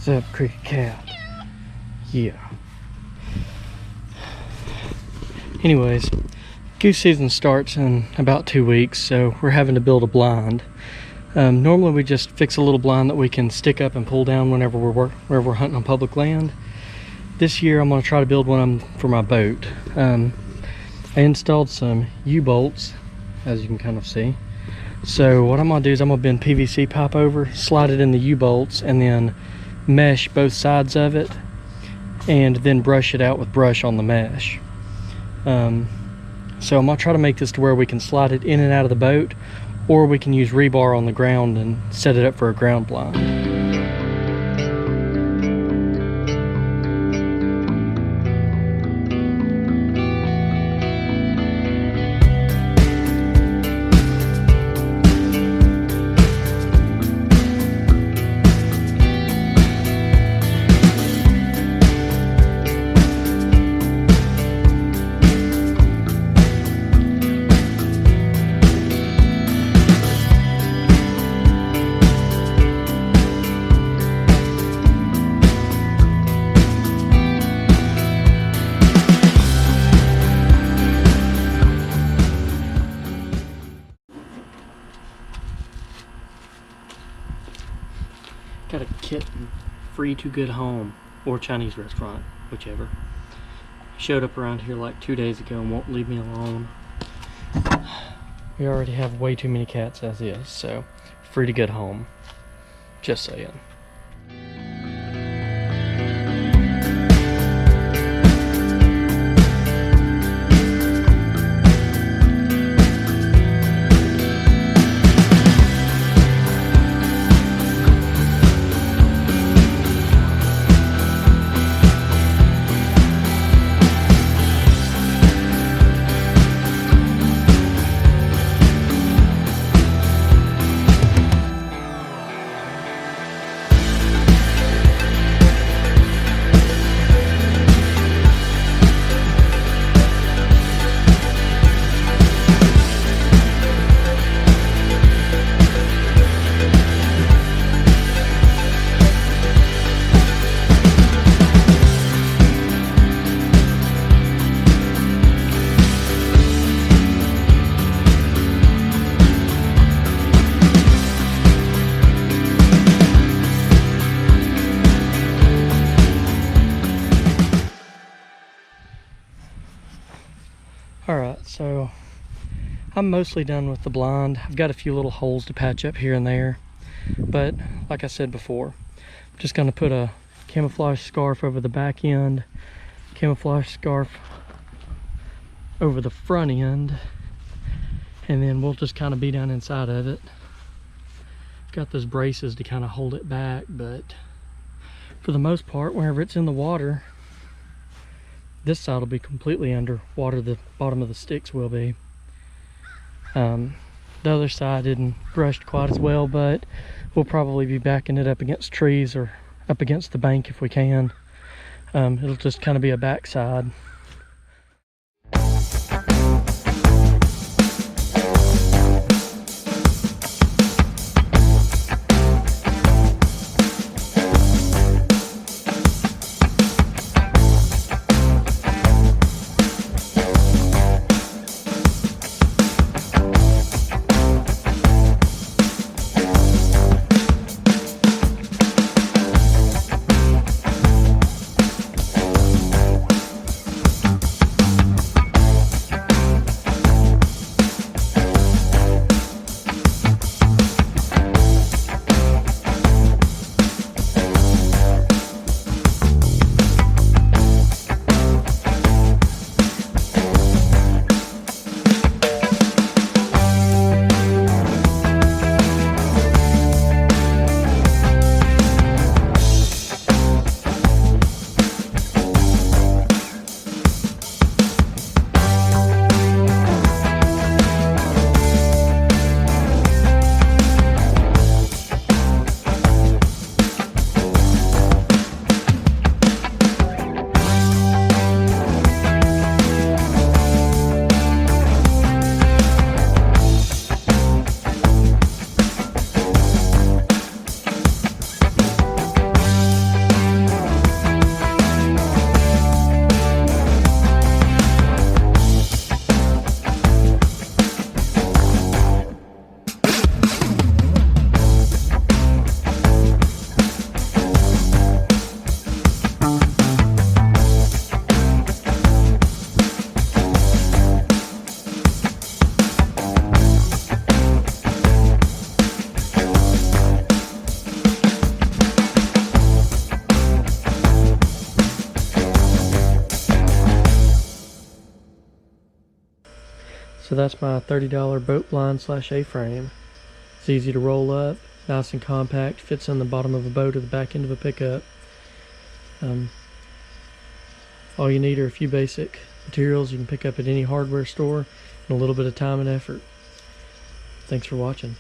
What's up, Cricket Cat? Yeah. Anyways, goose season starts in about 2 weeks, so we're having to build a blind. Normally we just fix a little blind that we can stick up and pull down whenever we're hunting on public land. This year I'm going to try to build one for my boat. I installed some U-bolts, as you can kind of see. So what I'm going to do is I'm going to bend PVC pipe over, slide it in the U-bolts, and then mesh both sides of it, and then brush it out with brush on the mesh. So I'm going to try to make this to where we can slide it in and out of the boat, or we can use rebar on the ground and set it up for a ground blind. Got a Kitten free to good home, or Chinese restaurant, whichever. Showed up around here like 2 days ago and won't leave me alone. We already have way too many cats as is, so free to good home. Just saying. Alright, so I'm mostly done with the blind. I've got a few little holes to patch up here and there, but like I said before, I'm just going to put a camouflage scarf over the back end, camouflage scarf over the front end, and then we'll just kind of be down inside of it. Got those braces to kind of hold it back, but for the most part, whenever it's in the water, this side will be completely under water. The bottom of the sticks will be. The other side isn't brushed quite as well, but we'll probably be backing it up against trees or up against the bank if we can. It'll just kind of be a backside. So that's my $30 boat blind slash A-frame. It's easy to roll up, nice and compact, fits in the bottom of a boat or the back end of a pickup. All you need are a few basic materials you can pick up at any hardware store and a little bit of time and effort. Thanks for watching.